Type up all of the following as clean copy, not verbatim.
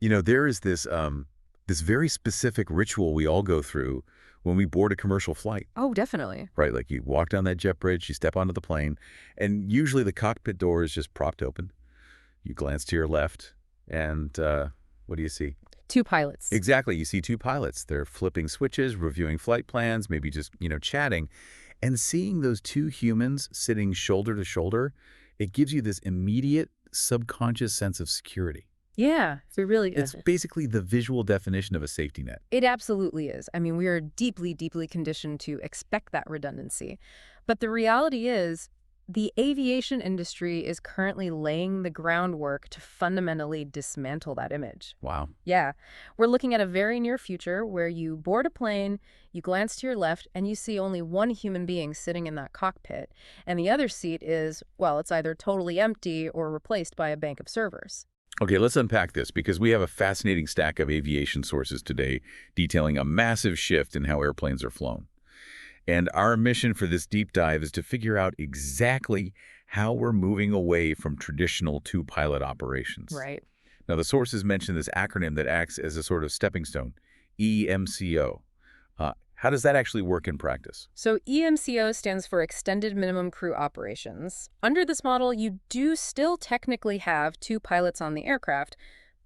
There is this very specific ritual we all go through when we board a commercial flight, Oh, definitely. right? Like you walk down that jet bridge, you step onto the plane, and usually the cockpit door is just propped open. You glance to your left, and what do you see? Two pilots. Exactly. You see two pilots. They're flipping switches, reviewing flight plans, maybe just, chatting. And seeing those two humans sitting shoulder to shoulder, it gives you this immediate subconscious sense of security. Yeah, it really It's is. basically the visual definition of a safety net. It absolutely is. I mean, we are deeply, deeply conditioned to expect that redundancy. But the reality is, the aviation industry is currently laying the groundwork to fundamentally dismantle that image. Wow. Yeah, we're looking at a very near future where you board a plane, you glance to your left, and you see only one human being sitting in that cockpit. And the other seat is, well, it's either totally empty or replaced by a bank of servers. Okay, let's unpack this because we have a fascinating stack of aviation sources today detailing a massive shift in how airplanes are flown. And our mission for this deep dive is to figure out exactly how we're moving away from traditional two-pilot operations. Right. Now, the sources mention this acronym that acts as a sort of stepping stone, EMCO. How does that actually work in practice? So EMCO stands for Extended Minimum Crew Operations. Under this model, you do still technically have two pilots on the aircraft,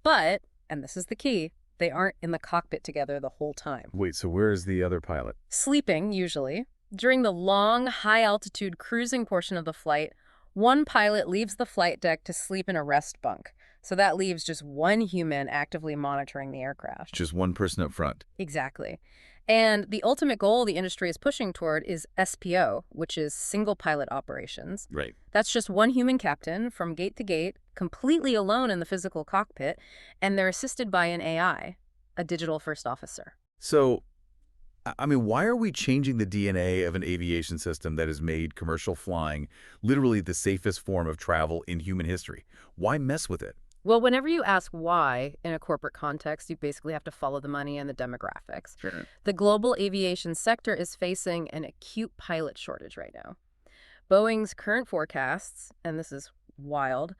but, and this is the key, they aren't in the cockpit together the whole time. Wait, so where is the other pilot? Sleeping, usually. During the long, high-altitude cruising portion of the flight, one pilot leaves the flight deck to sleep in a rest bunk. So that leaves just one human actively monitoring the aircraft. Just one person up front. Exactly. And the ultimate goal the industry is pushing toward is SPO, which is single pilot operations. Right. That's just one human captain from gate to gate, completely alone in the physical cockpit, and they're assisted by an AI, a digital first officer. So, I mean, why are we changing the DNA of an aviation system that has made commercial flying literally the safest form of travel in human history? Why mess with it? Well, whenever you ask why in a corporate context, you basically have to follow the money and the demographics. Sure. The global aviation sector is facing an acute pilot shortage right now. Boeing's current forecasts, and this is wild,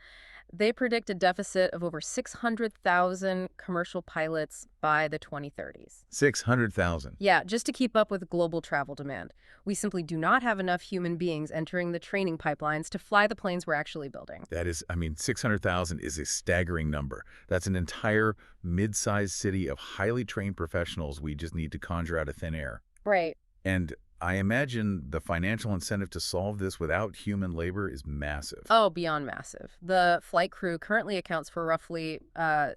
they predict a deficit of over 600,000 commercial pilots by the 2030s. 600,000. Yeah, just to keep up with global travel demand. We simply do not have enough human beings entering the training pipelines to fly the planes we're actually building. That is, 600,000 is a staggering number. That's an entire mid-sized city of highly trained professionals we just need to conjure out of thin air. Right. And I imagine the financial incentive to solve this without human labor is massive. Oh, beyond massive. The flight crew currently accounts for roughly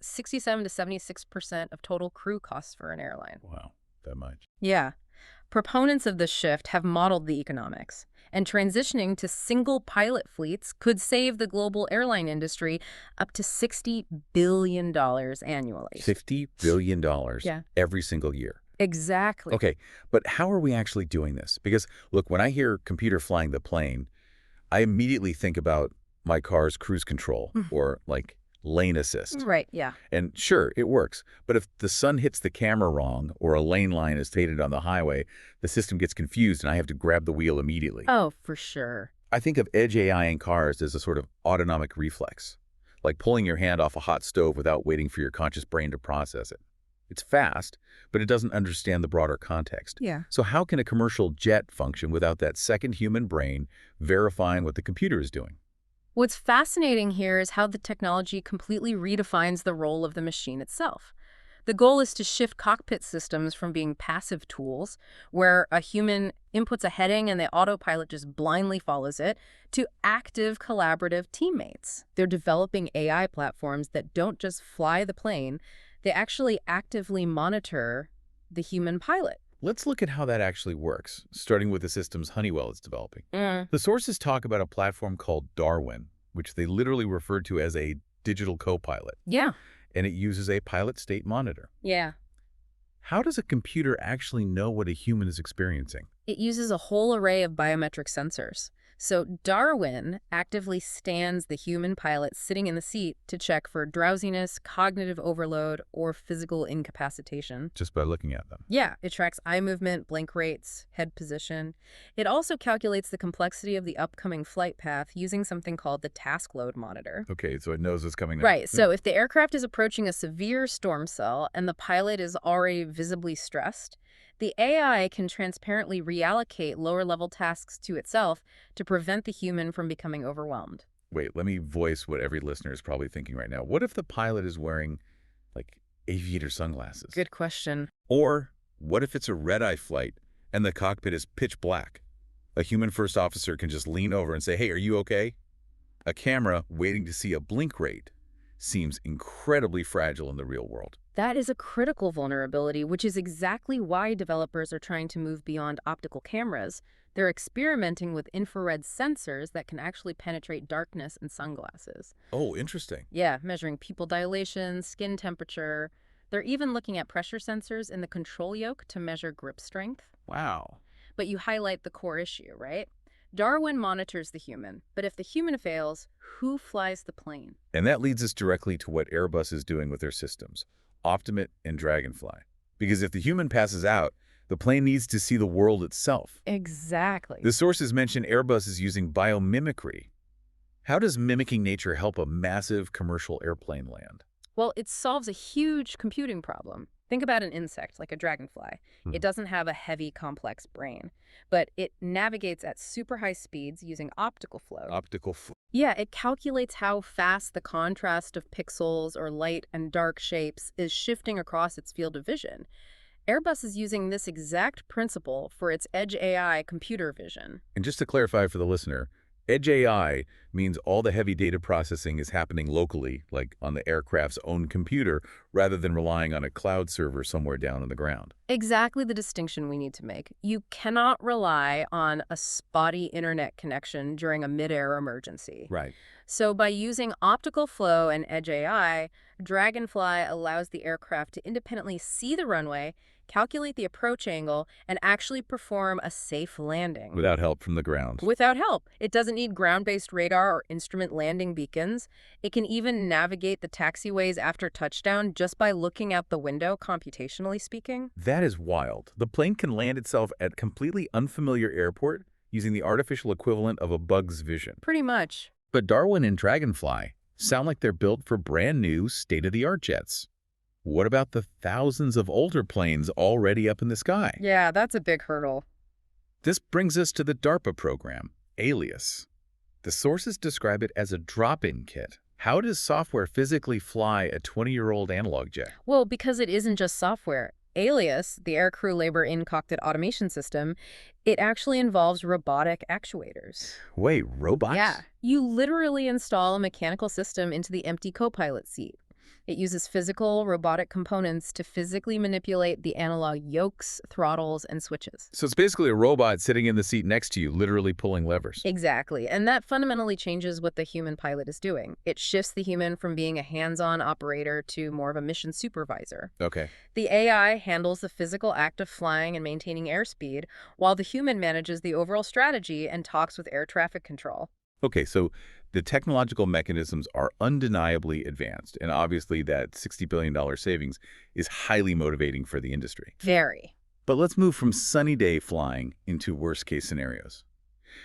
67 to 76% of total crew costs for an airline. Wow, that much. Yeah. Proponents of this shift have modeled the economics, and transitioning to single pilot fleets could save the global airline industry up to $60 billion annually. $50 billion Yeah. every single year. Exactly. Okay, but how are we actually doing this? Because, look, when I hear computer flying the plane, I immediately think about my car's cruise control or, like, lane assist. Right, yeah. And sure, it works. But if the sun hits the camera wrong or a lane line is faded on the highway, the system gets confused and I have to grab the wheel immediately. Oh, for sure. I think of edge AI in cars as a sort of autonomic reflex, like pulling your hand off a hot stove without waiting for your conscious brain to process it. It's fast, but it doesn't understand the broader context. Yeah. So how can a commercial jet function without that second human brain verifying what the computer is doing? What's fascinating here is how the technology completely redefines the role of the machine itself. The goal is to shift cockpit systems from being passive tools, where a human inputs a heading and the autopilot just blindly follows it, to active collaborative teammates. They're developing AI platforms that don't just fly the plane, they actually actively monitor the human pilot. Let's look at how that actually works, starting with the systems Honeywell is developing. The sources talk about a platform called Darwin, which they literally refer to as a digital co-pilot, Yeah. and it uses a pilot state monitor. Yeah. How does a computer actually know what a human is experiencing? It uses a whole array of biometric sensors. So Darwin actively stands the human pilot sitting in the seat to check for drowsiness, cognitive overload, or physical incapacitation. Just by looking at them. Yeah, it tracks eye movement, blink rates, head position. It also calculates the complexity of the upcoming flight path using something called the task load monitor. Okay, so it knows what's coming next. Right, so if the aircraft is approaching a severe storm cell and the pilot is already visibly stressed, the AI can transparently reallocate lower-level tasks to itself to prevent the human from becoming overwhelmed. Wait, let me voice what every listener is probably thinking right now. What if the pilot is wearing, like, aviator sunglasses? Good question. Or what if it's a red-eye flight and the cockpit is pitch black? A human first officer can just lean over and say, "Hey, are you okay?" A camera waiting to see a blink rate seems incredibly fragile in the real world. That is a critical vulnerability, which is exactly why developers are trying to move beyond optical cameras. They're experimenting with infrared sensors that can actually penetrate darkness in sunglasses. Oh, interesting. Yeah, measuring pupil dilation, skin temperature. They're even looking at pressure sensors in the control yoke to measure grip strength. Wow. But you highlight the core issue, right? Darwin monitors the human, but if the human fails, who flies the plane? And that leads us directly to what Airbus is doing with their systems, Optimate and Dragonfly. Because if the human passes out, the plane needs to see the world itself. Exactly. The sources mention Airbus is using biomimicry. How does mimicking nature help a massive commercial airplane land? Well, it solves a huge computing problem. Think about an insect like a dragonfly. It doesn't have a heavy, complex brain, but it navigates at super high speeds using optical flow. Yeah, it calculates how fast the contrast of pixels or light and dark shapes is shifting across its field of vision. Airbus is using this exact principle for its Edge AI computer vision. And just to clarify for the listener, Edge AI means all the heavy data processing is happening locally, like on the aircraft's own computer, rather than relying on a cloud server somewhere down on the ground. Exactly the distinction we need to make. You cannot rely on a spotty internet connection during a mid-air emergency. Right. So by using optical flow and Edge AI, Dragonfly allows the aircraft to independently see the runway, calculate the approach angle, and actually perform a safe landing. Without help from the ground. Without help. It doesn't need ground-based radar or instrument landing beacons. It can even navigate the taxiways after touchdown just by looking out the window, computationally speaking. That is wild. The plane can land itself at a completely unfamiliar airport using the artificial equivalent of a bug's vision. Pretty much. But Darwin and Dragonfly sound like they're built for brand new, state-of-the-art jets. What about the thousands of older planes already up in the sky? Yeah, that's a big hurdle. This brings us to the DARPA program, Alias. The sources describe it as a drop-in kit. How does software physically fly a 20-year-old analog jet? Well, because it isn't just software. Alias, the aircrew labor in cockpit automation system, it actually involves robotic actuators. Wait, robots? Yeah. You literally install a mechanical system into the empty co-pilot seat. It uses physical, robotic components to physically manipulate the analog yokes, throttles, and switches. So it's basically a robot sitting in the seat next to you, literally pulling levers. Exactly. And that fundamentally changes what the human pilot is doing. It shifts the human from being a hands-on operator to more of a mission supervisor. Okay. The AI handles the physical act of flying and maintaining airspeed, while the human manages the overall strategy and talks with air traffic control. Okay, so the technological mechanisms are undeniably advanced, and obviously that $60 billion savings is highly motivating for the industry. Very. But let's move from sunny day flying into worst-case scenarios.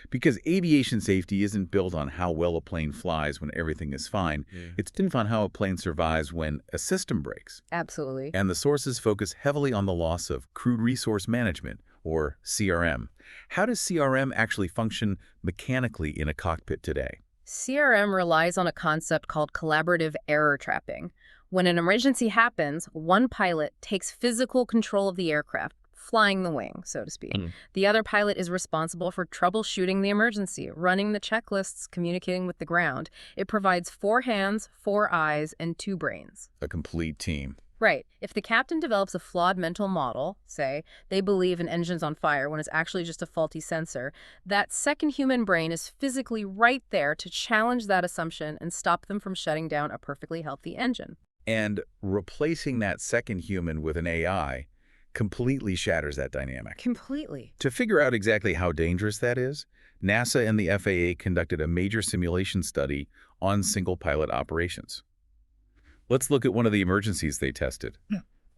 Because aviation safety isn't built on how well a plane flies when everything is fine. It's built on how a plane survives when a system breaks. Absolutely. And the sources focus heavily on the loss of crewed resource management, or CRM. How does CRM actually function mechanically in a cockpit today? CRM relies on a concept called collaborative error trapping. When an emergency happens, one pilot takes physical control of the aircraft, flying the wing, so to speak. The other pilot is responsible for troubleshooting the emergency, running the checklists, communicating with the ground. It provides 4 hands, 4 eyes, and 2 brains. A complete team. Right. If the captain develops a flawed mental model, say, they believe an engine's on fire when it's actually just a faulty sensor, that second human brain is physically right there to challenge that assumption and stop them from shutting down a perfectly healthy engine. And replacing that second human with an AI completely shatters that dynamic. Completely. To figure out exactly how dangerous that is, NASA and the FAA conducted a major simulation study on single-pilot operations. Let's look at one of the emergencies they tested.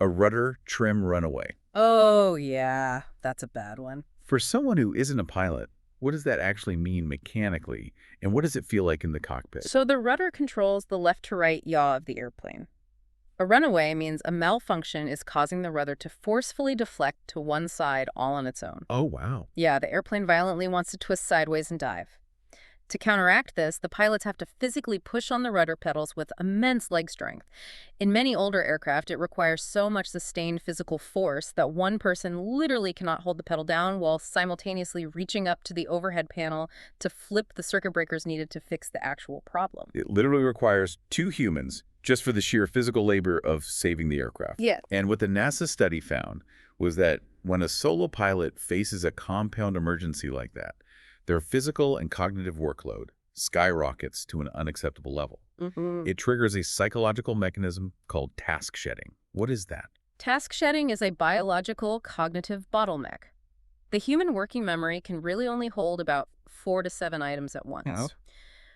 A rudder trim runaway. Oh, yeah. That's a bad one. For someone who isn't a pilot, what does that actually mean mechanically, and what does it feel like in the cockpit? So the rudder controls the left-to-right yaw of the airplane. A runaway means a malfunction is causing the rudder to forcefully deflect to one side all on its own. Oh, wow. Yeah, the airplane violently wants to twist sideways and dive. To counteract this, the pilots have to physically push on the rudder pedals with immense leg strength. In many older aircraft, it requires so much sustained physical force that one person literally cannot hold the pedal down while simultaneously reaching up to the overhead panel to flip the circuit breakers needed to fix the actual problem. It literally requires 2 humans just for the sheer physical labor of saving the aircraft. Yeah. And what the NASA study found was that when a solo pilot faces a compound emergency like that, their physical and cognitive workload skyrockets to an unacceptable level. It triggers a psychological mechanism called task shedding. What is that? Task shedding is a biological cognitive bottleneck. The human working memory can really only hold about 4 to 7 items at once. Oh.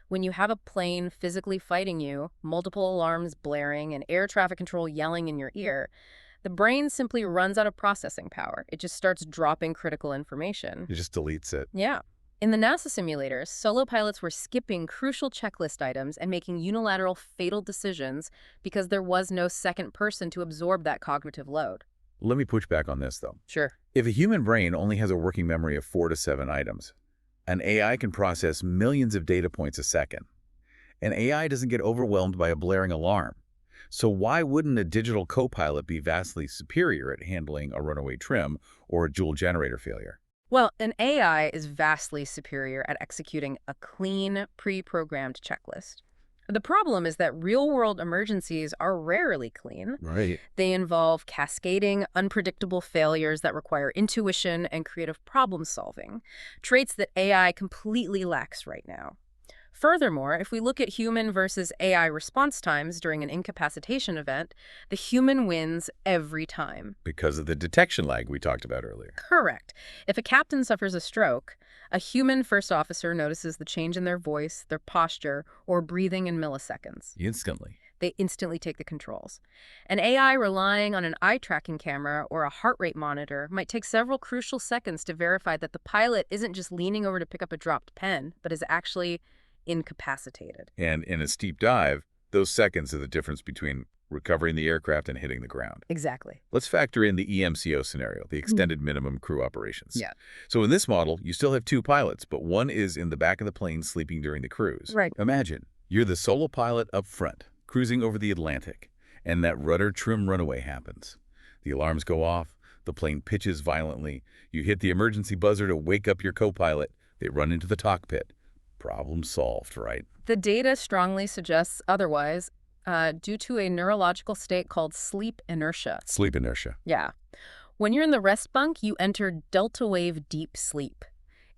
When you have a plane physically fighting you, multiple alarms blaring, and air traffic control yelling in your ear, the brain simply runs out of processing power. It just starts dropping critical information. It just deletes it. Yeah. In the NASA simulators, solo pilots were skipping crucial checklist items and making unilateral fatal decisions because there was no second person to absorb that cognitive load. Let me push back on this, though. Sure. If a human brain only has a working memory of 4 to 7 items, an AI can process millions of data points a second. An AI doesn't get overwhelmed by a blaring alarm. So why wouldn't a digital co-pilot be vastly superior at handling a runaway trim or a dual generator failure? Well, an AI is vastly superior at executing a clean, pre-programmed checklist. The problem is that real-world emergencies are rarely clean. Right. They involve cascading, unpredictable failures that require intuition and creative problem-solving, traits that AI completely lacks right now. Furthermore, if we look at human versus AI response times during an incapacitation event, the human wins every time. Because of the detection lag we talked about earlier. Correct. If a captain suffers a stroke, a human first officer notices the change in their voice, their posture, or breathing in milliseconds. Instantly. They instantly take the controls. An AI relying on an eye-tracking camera or a heart rate monitor might take several crucial seconds to verify that the pilot isn't just leaning over to pick up a dropped pen, but is actually incapacitated. And in a steep dive, those seconds are the difference between recovering the aircraft and hitting the ground. Exactly. Let's factor in the EMCO scenario, the extended minimum crew operations. Yeah. So in this model, you still have 2 pilots, but one is in the back of the plane sleeping during the cruise. Right. Imagine, you're the solo pilot up front, cruising over the Atlantic, and that rudder trim runaway happens. The alarms go off, the plane pitches violently, you hit the emergency buzzer to wake up your co-pilot, they run into the cockpit. Problem solved, right? The data strongly suggests otherwise, due to a neurological state called sleep inertia. Sleep inertia. Yeah. When you're in the rest bunk, you enter delta wave deep sleep.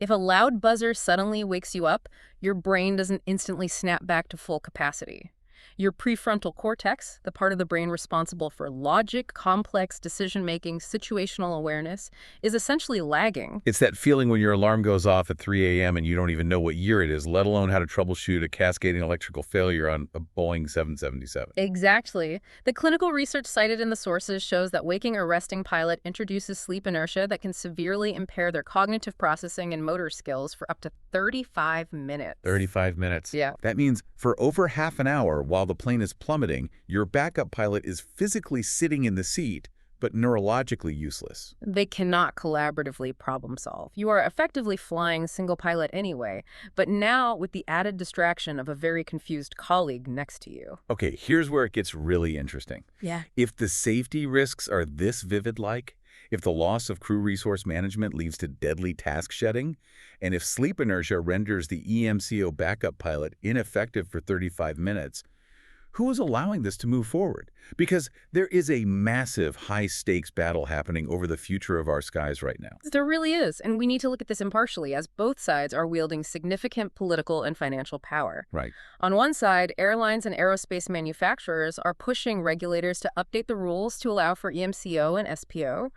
If a loud buzzer suddenly wakes you up, your brain doesn't instantly snap back to full capacity. Your prefrontal cortex, the part of the brain responsible for logic, complex decision-making, situational awareness, is essentially lagging. It's that feeling when your alarm goes off at 3 a.m. and you don't even know what year it is, let alone how to troubleshoot a cascading electrical failure on a Boeing 777. Exactly. The clinical research cited in the sources shows that waking a resting pilot introduces sleep inertia that can severely impair their cognitive processing and motor skills for up to 35 minutes. 35 minutes. Yeah. That means for over half an hour while the plane is plummeting, your backup pilot is physically sitting in the seat, but neurologically useless. They cannot collaboratively problem solve. You are effectively flying single pilot anyway, but now with the added distraction of a very confused colleague next to you. Okay, here's where it gets really interesting. Yeah. If the safety risks are this vivid-like, if the loss of crew resource management leads to deadly task shedding, and if sleep inertia renders the EMCO backup pilot ineffective for 35 minutes, Who is allowing this to move forward? Because there is a massive high-stakes battle happening over the future of our skies right now. There really is, and we need to look at this impartially, as both sides are wielding significant political and financial power. Right. On one side, airlines and aerospace manufacturers are pushing regulators to update the rules to allow for EMCO and SPO.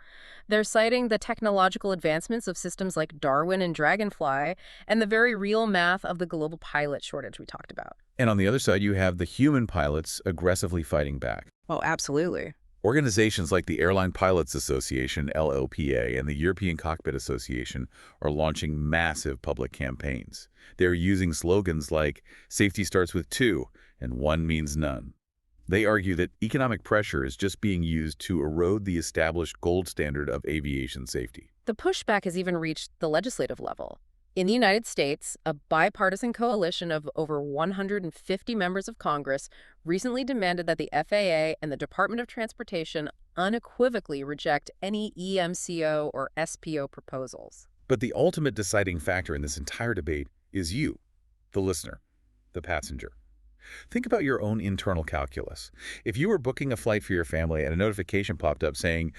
They're citing the technological advancements of systems like Darwin and Dragonfly and the very real math of the global pilot shortage we talked about. And on the other side, you have the human pilots aggressively fighting back. Oh, absolutely. Organizations like the Airline Pilots Association, LLPA, and the European Cockpit Association are launching massive public campaigns. They're using slogans like, "Safety starts with two, and one means none." They argue that economic pressure is just being used to erode the established gold standard of aviation safety. The pushback has even reached the legislative level. In the United States, a bipartisan coalition of over 150 members of Congress recently demanded that the FAA and the Department of Transportation unequivocally reject any EMCO or SPO proposals. But the ultimate deciding factor in this entire debate is you, the listener, the passenger. Think about your own internal calculus. If you were booking a flight for your family and a notification popped up saying,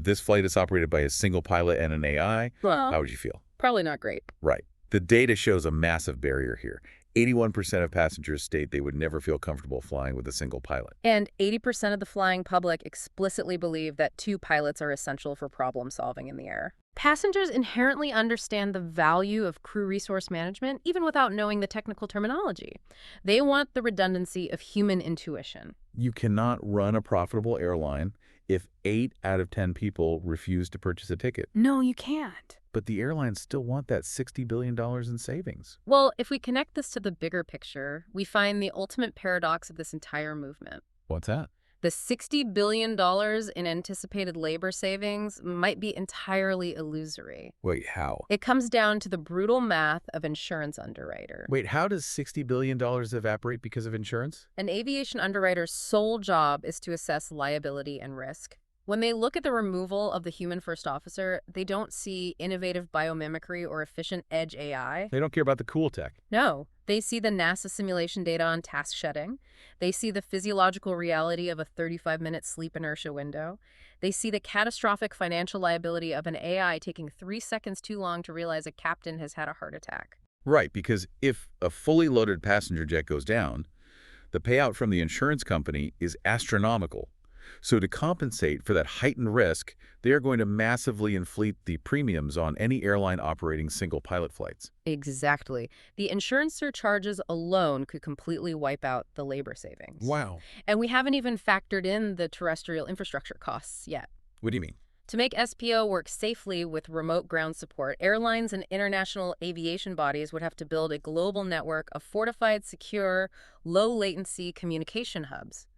this flight is operated by a single pilot and an AI, how would you feel? Probably not great. Right. The data shows a massive barrier here. 81% of passengers state they would never feel comfortable flying with a single pilot. And 80% of the flying public explicitly believe that two pilots are essential for problem solving in the air. Passengers inherently understand the value of crew resource management even without knowing the technical terminology. They want the redundancy of human intuition. You cannot run a profitable airline if 8 out of 10 people refuse to purchase a ticket. No, you can't. But the airlines still want that $60 billion in savings. Well, if we connect this to the bigger picture, we find the ultimate paradox of this entire movement. What's that? The $60 billion in anticipated labor savings might be entirely illusory. Wait, how? It comes down to the brutal math of insurance underwriter. Wait, how does $60 billion evaporate because of insurance? An aviation underwriter's sole job is to assess liability and risk. When they look at the removal of the human first officer, they don't see innovative biomimicry or efficient edge AI. They don't care about the cool tech. No, they see the NASA simulation data on task shedding. They see the physiological reality of a 35-minute sleep inertia window. They see the catastrophic financial liability of an AI taking 3 seconds too long to realize a captain has had a heart attack. Right, because if a fully loaded passenger jet goes down, the payout from the insurance company is astronomical. So to compensate for that heightened risk, they are going to massively inflate the premiums on any airline operating single-pilot flights. Exactly. The insurance surcharges alone could completely wipe out the labor savings. Wow. And we haven't even factored in the terrestrial infrastructure costs yet. What do you mean? To make SPO work safely with remote ground support, airlines and international aviation bodies would have to build a global network of fortified, secure, low-latency communication hubs.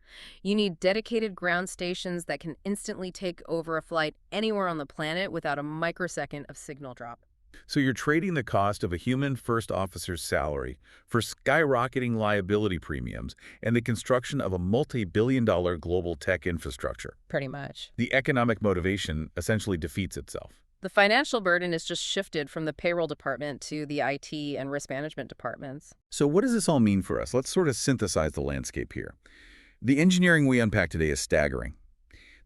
You need dedicated ground stations that can instantly take over a flight anywhere on the planet without a microsecond of signal drop. So you're trading the cost of a human first officer's salary for skyrocketing liability premiums and the construction of a multi-billion-dollar global tech infrastructure. Pretty much. The economic motivation essentially defeats itself. The financial burden is just shifted from the payroll department to the IT and risk management departments. So what does this all mean for us? Let's sort of synthesize the landscape here. The engineering we unpack today is staggering.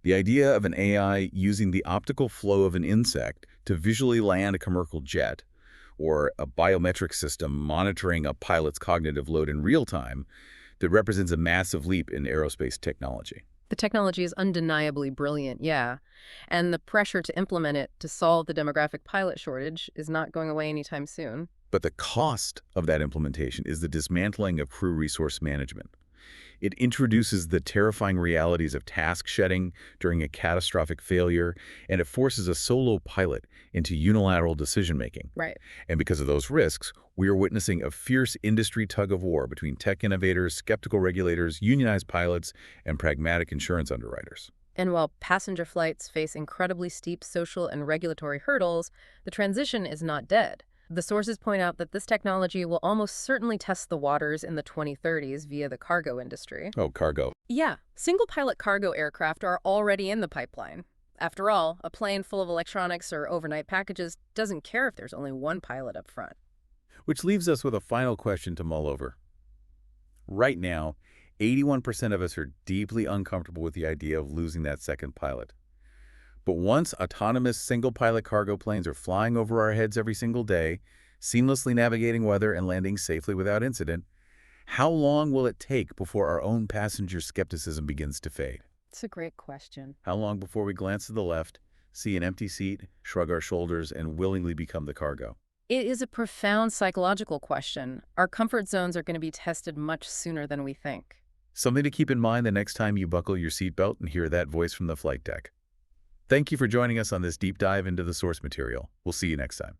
The idea of an AI using the optical flow of an insect to visually land a commercial jet, or a biometric system monitoring a pilot's cognitive load in real time, that represents a massive leap in aerospace technology. The technology is undeniably brilliant, yeah. And the pressure to implement it to solve the demographic pilot shortage is not going away anytime soon. But the cost of that implementation is the dismantling of crew resource management. It introduces the terrifying realities of task shedding during a catastrophic failure, and it forces a solo pilot into unilateral decision-making. Right. And because of those risks, we are witnessing a fierce industry tug-of-war between tech innovators, skeptical regulators, unionized pilots, and pragmatic insurance underwriters. And while passenger flights face incredibly steep social and regulatory hurdles, the transition is not dead. The sources point out that this technology will almost certainly test the waters in the 2030s via the cargo industry. Oh, cargo. Yeah, single-pilot cargo aircraft are already in the pipeline. After all, a plane full of electronics or overnight packages doesn't care if there's only one pilot up front. Which leaves us with a final question to mull over. Right now, 81% of us are deeply uncomfortable with the idea of losing that second pilot. But once autonomous single-pilot cargo planes are flying over our heads every single day, seamlessly navigating weather and landing safely without incident, how long will it take before our own passenger skepticism begins to fade? It's a great question. How long before we glance to the left, see an empty seat, shrug our shoulders, and willingly become the cargo? It is a profound psychological question. Our comfort zones are going to be tested much sooner than we think. Something to keep in mind the next time you buckle your seatbelt and hear that voice from the flight deck. Thank you for joining us on this deep dive into the source material. We'll see you next time.